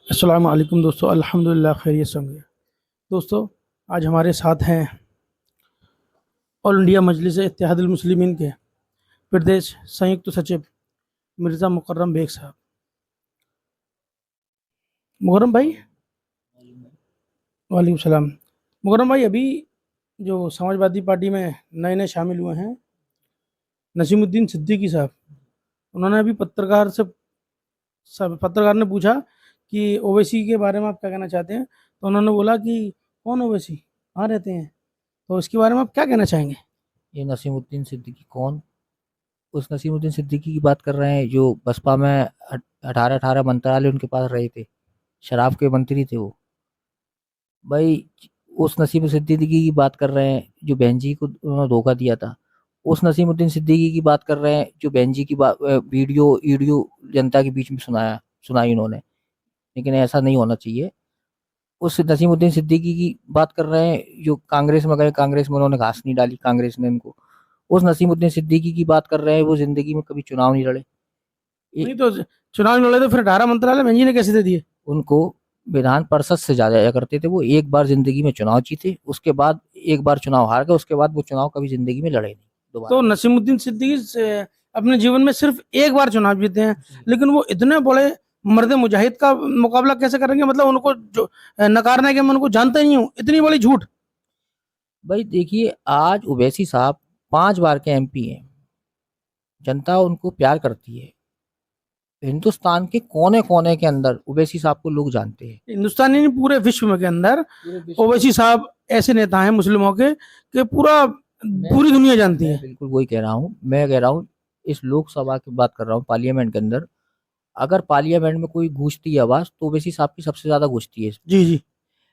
अस्सलाम वालेकुम दोस्तों, अल्हम्दुलिल्लाह खैरियत से होंगे। दोस्तों, आज हमारे साथ हैं ऑल इंडिया मजलिस इत्तेहादुल मुस्लिमीन के प्रदेश संयुक्त सचिव मिर्ज़ा मुकर्रम बेग साहब। मुकर्रम भाई, वालेकुम सलाम। मुकर्रम भाई, अभी जो समाजवादी पार्टी में नए नए शामिल हुए हैं नसीमुद्दीन सिद्दीकी साहब, उन्होंने अभी पत्रकार ने पूछा कि ओवैसी के बारे में आप क्या कहना चाहते हैं, तो उन्होंने बोला कि कौन ओवैसी, कहाँ रहते हैं, तो इसके बारे में आप क्या कहना चाहेंगे? ये नसीमुद्दीन सिद्दीकी कौन? उस नसीमुद्दीन सिद्दीकी की बात कर रहे हैं जो बसपा में 18 मंत्रालय उनके पास रहे थे, शराब के मंत्री थे वो। भाई, उस नसीम सिद्दीकी की बात कर रहे हैं जो बहन जी को उन्होंने धोखा दिया था। उस नसीमुद्दीन सिद्दीकी की बात कर रहे हैं जो बहन जी की वीडियो वीडियो जनता के बीच में सुनाई उन्होंने। लेकिन ऐसा नहीं होना चाहिए। उस नसीमुद्दीन सिद्दीकी की बात कर रहे हैं जो कांग्रेस में गए, कांग्रेस में उन्होंने घास नहीं डाली, कांग्रेस ने इनको। उस नसीमुद्दीन सिद्दीकी की बात कर रहे हैं वो जिंदगी में कभी चुनाव नहीं लड़े। नहीं तो चुनाव में लड़े तो फिर 18 मंत्रालय महंगी ने कैसे दे दिए? उनको विधान परिषद से ज्यादा जाया करते थे। वो एक बार जिंदगी में चुनाव जीते, उसके बाद एक बार चुनाव हार गए, उसके बाद वो चुनाव कभी जिंदगी में लड़े नहीं तो दोबारा। नसीमुद्दीन सिद्दीकी अपने जीवन में सिर्फ एक बार चुनाव जीते हैं, लेकिन वो इतने बड़े मर्द मुजाहिद का मुकाबला कैसे करेंगे? मतलब उनको जो नकारने के, मैं उनको जानता ही नहीं हूँ, इतनी बड़ी झूठ। भाई देखिए, आज ओवैसी साहब 5 बार के एमपी हैं। जनता उनको प्यार करती है। हिंदुस्तान के कोने कोने के अंदर ओवैसी साहब को लोग जानते हैं। हिंदुस्तानी नहीं, पूरे विश्व में के अंदर पूरे विश्व ओवैसी साहब ऐसे नेता हैं मुस्लिमों के कि में पूरी दुनिया जानती मैं है। बिल्कुल वही कह रहा हूँ। मैं कह रहा हूँ, इस लोकसभा की बात कर रहा हूँ, पार्लियामेंट के अंदर अगर पार्लियामेंट में कोई गूंजती है आवाज, तो ओवैसी साहब की सबसे ज्यादा गूंजती है। जी जी।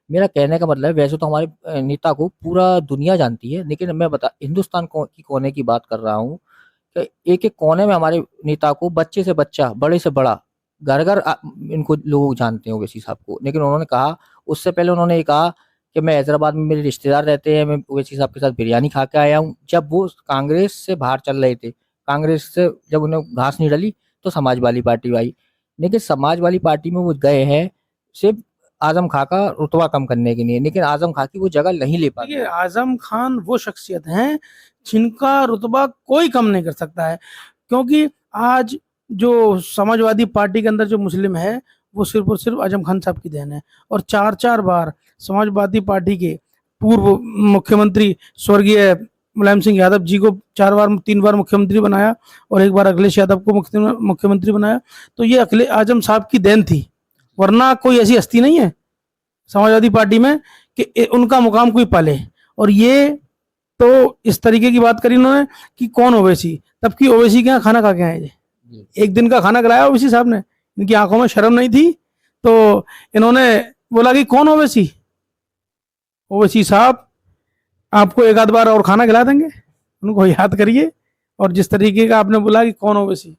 मेरा कहने का मतलब है, वैसे तो हमारे नेता को पूरा दुनिया जानती है, लेकिन मैं बता हिंदुस्तान की कोने की बात कर रहा हूँ कि एक एक कोने में हमारे नेता को, बच्चे से बच्चा, बड़े से बड़ा, घर घर इनको लोग जानते हैं ओवैसी साहब को। लेकिन उन्होंने कहा, उससे पहले उन्होंने ये कहा कि मैं हैदराबाद में मेरे रिश्तेदार रहते हैं, मैं ओवैसी साहब के साथ बिरयानी खा के आया हूँ। जब वो कांग्रेस से बाहर चल रहे थे, कांग्रेस से जब उन्हें घास नहीं डली, तो समाजवादी पार्टी आई। लेकिन समाजवादी पार्टी में वो गए हैं सिर्फ आजम खां का रुतबा कम करने के लिए, लेकिन आजम खां की वो जगह नहीं ले पाते। देखिए, आजम खान वो शख्सियत हैं जिनका रुतबा कोई कम नहीं कर सकता है, क्योंकि आज जो समाजवादी पार्टी के अंदर जो मुस्लिम है वो सिर्फ और सिर्फ आजम खान साहब की देन है। और चार चार बार समाजवादी पार्टी के पूर्व मुख्यमंत्री स्वर्गीय मुलायम सिंह यादव जी को 4 बार 3 बार मुख्यमंत्री बनाया और एक बार अखिलेश यादव को मुख्यमंत्री बनाया। तो ये अखिलेश आजम साहब की देन थी, वरना कोई ऐसी हस्ती नहीं है समाजवादी पार्टी में कि उनका मुकाम कोई पाले। और ये तो इस तरीके की बात करी उन्होंने कि कौन ओवैसी, तब की ओवैसी के यहाँ खाना खा के आए थे, एक दिन का खाना खिलाया ओवैसी साहब ने। इनकी आंखों में शर्म नहीं थी, तो इन्होंने बोला कि कौन ओवैसी, ओवैसी साहब आपको एक आध बार और खाना खिला देंगे, उनको याद करिए। और जिस तरीके का आपने बोला कि कौन ओवैसी,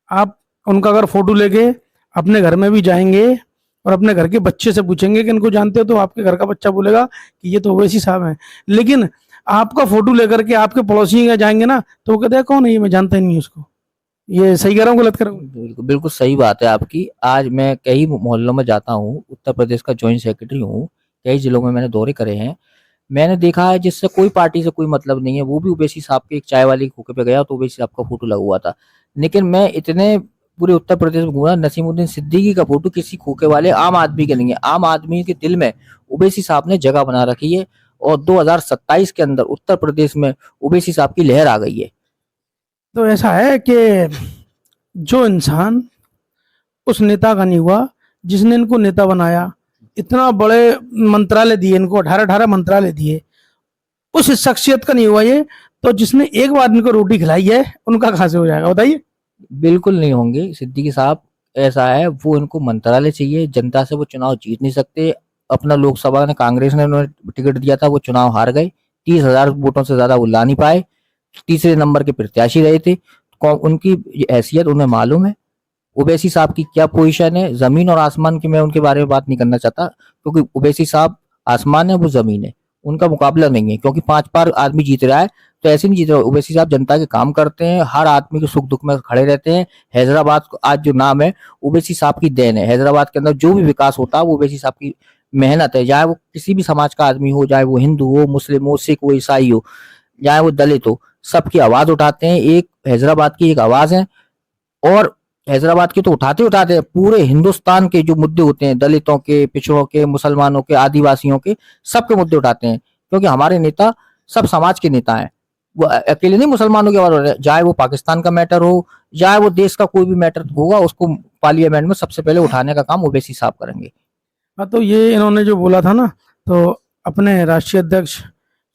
आप उनका अगर फोटो लेके अपने घर में भी जाएंगे और अपने घर के बच्चे से पूछेंगे कि इनको जानते हो, तो आपके घर का बच्चा बोलेगा कि ये तो ओवैसी साहब हैं। लेकिन आपका फोटो लेकर के आपके पड़ोसी जाएंगे ना, तो वो कहते हैं कौन है ये, मैं जानता ही नहीं उसको। ये सही कह रहा हूँ, गलत कर रहा हूँ? बिल्कुल बिल्कुल सही बात है आपकी। आज मैं कई मोहल्लों में जाता हूँ, उत्तर प्रदेश का जॉइंट सेक्रेटरी हूँ, कई जिलों में मैंने दौरे करे हैं। मैंने देखा है जिससे कोई पार्टी से कोई मतलब नहीं है, वो भी ओवैसी साहब के एक चाय वाले के खोखे पे गया तो ओवैसी साहब का फोटो लगा हुआ था। लेकिन मैं इतने पूरे उत्तर प्रदेश में घूमा, नसीमुद्दीन सिद्दीकी का फोटो किसी खोखे वाले आम आदमी के नहीं है। आम आदमी के दिल में ओवैसी साहब ने जगह बना रखी है, और 2027 के अंदर उत्तर प्रदेश में ओवैसी साहब की लहर आ गई है। तो ऐसा है कि जो इंसान उस नेता का नहीं हुआ जिसने इनको नेता बनाया, इतना बड़े मंत्रालय दिए इनको, 18 मंत्रालय दिए, उस शख्सियत का नहीं हुआ ये, तो जिसने एक बार इनको रोटी खिलाई है उनका कहां से हो जाएगा बताइए? बिल्कुल नहीं होंगे सिद्दीकी साहब। ऐसा है, वो इनको मंत्रालय चाहिए, जनता से वो चुनाव जीत नहीं सकते। अपना लोकसभा ने कांग्रेस ने उन्हें टिकट दिया था, वो चुनाव हार गए। 30,000 वोटों से ज्यादा वो ला नहीं पाए, तीसरे नंबर के प्रत्याशी रहे थे। उनकी हैसियत उन्हें मालूम है। ओवैसी साहब की क्या पोजीशन है, जमीन और आसमान की मैं उनके बारे में बात नहीं करना चाहता, क्योंकि ओवैसी साहब आसमान है, वो जमीन है। उनका मुकाबला नहीं है, क्योंकि 5 बार आदमी जीत रहा है, तो ऐसे नहीं जीत रहा। ओवैसी साहब जनता के काम करते हैं, हर आदमी के सुख दुख में खड़े रहते हैं। हैदराबाद को आज जो नाम है, ओवैसी साहब की देन है। हैदराबाद के अंदर जो भी विकास होता है वो ओवैसी साहब की मेहनत है, चाहे वो किसी भी समाज का आदमी हो, चाहे वो हिंदू हो, मुस्लिम हो, सिख हो, ईसाई हो, चाहे वो दलित हो, सबकी आवाज उठाते हैं। एक हैदराबाद की एक आवाज है, और हैदराबाद की तो उठाते उठाते हैं, पूरे हिंदुस्तान के जो मुद्दे होते हैं, दलितों के, पिछड़ों के, मुसलमानों के, आदिवासियों के, सबके मुद्दे उठाते हैं, क्योंकि हमारे नेता सब समाज के नेता हैं। वो अकेले नहीं मुसलमानों की आवाज उठाते हैं, चाहे वो पाकिस्तान का मैटर हो, चाहे वो देश का कोई भी मैटर होगा, उसको पार्लियामेंट में सबसे पहले उठाने का काम ओवैसी साहब करेंगे। हाँ, तो ये इन्होंने जो बोला था ना, तो अपने राष्ट्रीय अध्यक्ष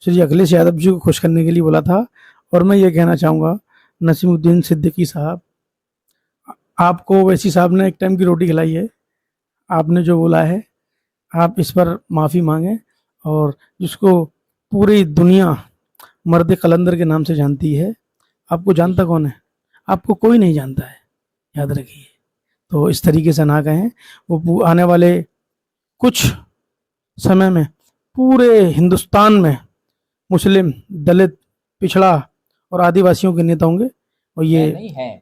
श्री अखिलेश यादव जी को खुश करने के लिए बोला था। और मैं ये कहना चाहूँगा, नसीमुद्दीन सिद्दीकी साहब, आपको ओवैसी साहब ने एक टाइम की रोटी खिलाई है। आपने जो बोला है, आप इस पर माफ़ी मांगें। और जिसको पूरी दुनिया मर्द कलंदर के नाम से जानती है, आपको जानता कौन है? आपको कोई नहीं जानता है, याद रखिए। तो इस तरीके से ना कहें। वो आने वाले कुछ समय में पूरे हिंदुस्तान में मुस्लिम, दलित, पिछड़ा और आदिवासियों के नेता होंगे। और ये नहीं है,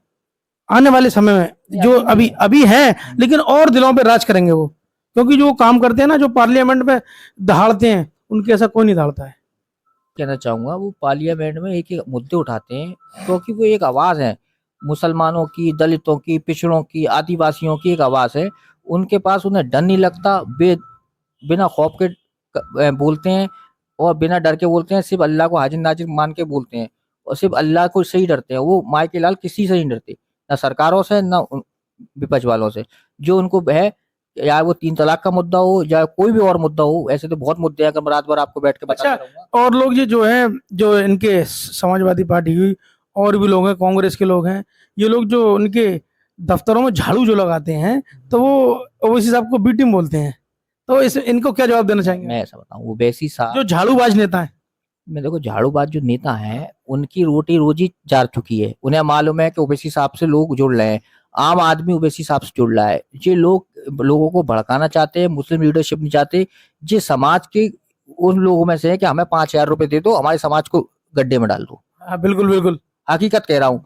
आने वाले समय में जो अभी अभी है, लेकिन और दिलों पे राज करेंगे वो। क्योंकि जो काम करते हैं ना, जो पार्लियामेंट में दहाड़ते हैं, उनके ऐसा कोई नहीं दहाड़ता है। कहना चाहूंगा, वो पार्लियामेंट में एक एक मुद्दे उठाते हैं, क्योंकि वो एक आवाज है, मुसलमानों की, दलितों की, पिछड़ों की, आदिवासियों की एक आवाज है। उनके पास उन्हें डर नहीं लगता, बिना खौफ के बोलते हैं, और बिना डर के बोलते हैं, सिर्फ अल्लाह को हाजिर नाजिर मान के बोलते हैं, और सिर्फ अल्लाह को से ही डरते हैं। वो माई के लाल किसी से नहीं डरते, ना सरकारों से, ना विपक्ष वालों से। जो उनको है, या वो 3 तलाक का मुद्दा हो, या कोई भी और मुद्दा हो, ऐसे तो बहुत मुद्दे हैं, अगर मैं रात भर आपको बैठ के बताता रहूंगा। और लोग ये जो है, जो इनके समाजवादी पार्टी हुई, और भी लोग हैं, कांग्रेस के लोग हैं, ये लोग जो उनके दफ्तरों में झाड़ू जो लगाते हैं, तो वो ओवैसी साहब को बी टीम बोलते हैं। तो इनको क्या जवाब देना चाहेंगे, मैं ऐसा बताऊं, ओवैसी साहब जो झाड़ूबाज नेता है? में देखो, झाड़ूबाज जो नेता हैं, उनकी रोटी रोजी जा चुकी है। उन्हें मालूम है कि ओवैसी साहब से लोग जुड़ रहे हैं, आम आदमी ओवैसी साहब से जुड़ रहा है। ये लोगों को भड़काना चाहते हैं, मुस्लिम लीडरशिप नहीं चाहते। ये समाज के उन लोगों में से है कि हमें 5,000 रुपए दे दो, हमारे समाज को गड्ढे में डाल दो। हाँ, बिल्कुल बिल्कुल। हकीकत कह रहा हूँ,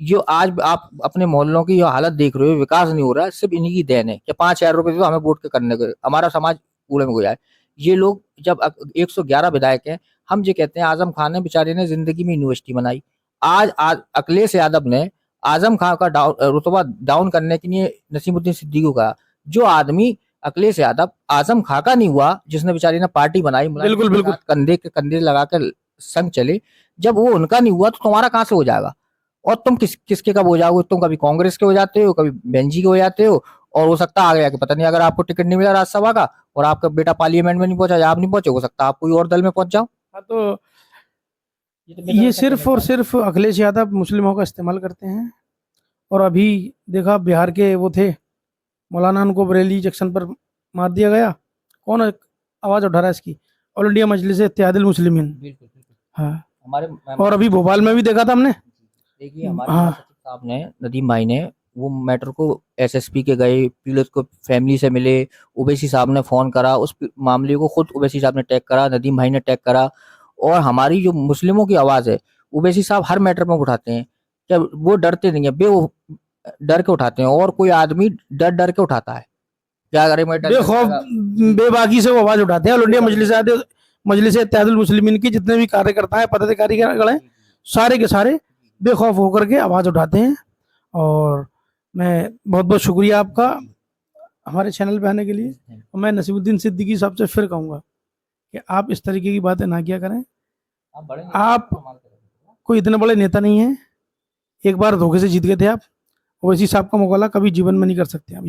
जो आज आप अपने मोहल्लों की जो हालत देख रहे हो, विकास नहीं हो रहा है, सिर्फ इन्हीं की देन है कि 5,000 रुपए दे दो, हमें वोट के करने के, हमारा समाज कूड़े में हो जाए। ये लोग जब 111 विधायक हैं, हम ये कहते हैं, आजम खान ने बेचारे ने जिंदगी में यूनिवर्सिटी बनाई। आज अखिलेश यादव ने आजम खान का रुतबा डाउन करने के लिए नसीमुद्दीन सिद्दीकी का, जो आदमी अखिलेश यादव आजम खां का नहीं हुआ, जिसने बेचारी ने पार्टी बनाई, बिल्कुल बिल्कुल। कंधे के कंधे लगाकर संग चले, जब वो उनका नहीं हुआ, तो तुम्हारा कहां से हो जाएगा? और तुम किसके कब हो जाओगे? तुम कभी कांग्रेस के हो जाते हो, कभी बेंजी के हो जाते हो, और हो सकता है आगे आके पता नहीं, अगर आपको टिकट नहीं मिला राज्यसभा का, और आपका बेटा पार्लियामेंट में नहीं पहुंचा, या आप नहीं पहुंचे, हो सकता है आप कोई और दल में पहुंच जाओ। हाँ, तो ये सिर्फ और सिर्फ अखिलेश यादव मुस्लिमों का इस्तेमाल करते हैं। और अभी देखा, बिहार के वो थे मौलाना, उनको बरेली जंक्शन पर मार दिया गया। कौन आवाज उठा रहा है इसकी? ऑल इंडिया मजलिस इत्तेहादुल मुस्लिमीन। बिल्कुल बिल्कुल। हाँ। हमारे और अभी भोपाल में भी देखा था हमने। देखिए, हमारे हाँ। महासचिव साहब ने, नदीम भाई ने, वो मैटर को एसएसपी के गए, पीड़ित को फैमिली से मिले, ओवैसी साहब ने फोन करा, उस मामले को खुद ओवैसी साहब ने टैग करा, नदीम भाई ने टैग करा। और हमारी जो मुस्लिमों की आवाज है, ओवैसी साहब हर मैटर में उठाते हैं, क्या वो डरते नहीं है, डर के उठाते हैं। और कोई आदमी डर डर के उठाता है, क्या करे, मैं बेखौफ बेबाकी से वो आवाज उठाते हैं। ऑल इंडिया मजलिस इत्तेहादुल मुस्लिमीन की जितने भी कार्यकर्ता है, पदाधिकारी हैं, सारे के सारे बेखौफ होकर के आवाज उठाते हैं। और मैं बहुत बहुत शुक्रिया आपका हमारे चैनल पे आने के लिए। और मैं नसीमुद्दीन सिद्दीकी साहब से फिर कहूँगा कि आप इस तरीके की बातें ना किया करें। आप कोई इतने बड़े नेता नहीं हैं, एक बार धोखे से जीत गए थे आप। ओवैसी साहब का मुकाबला कभी जीवन में नहीं कर सकते आप।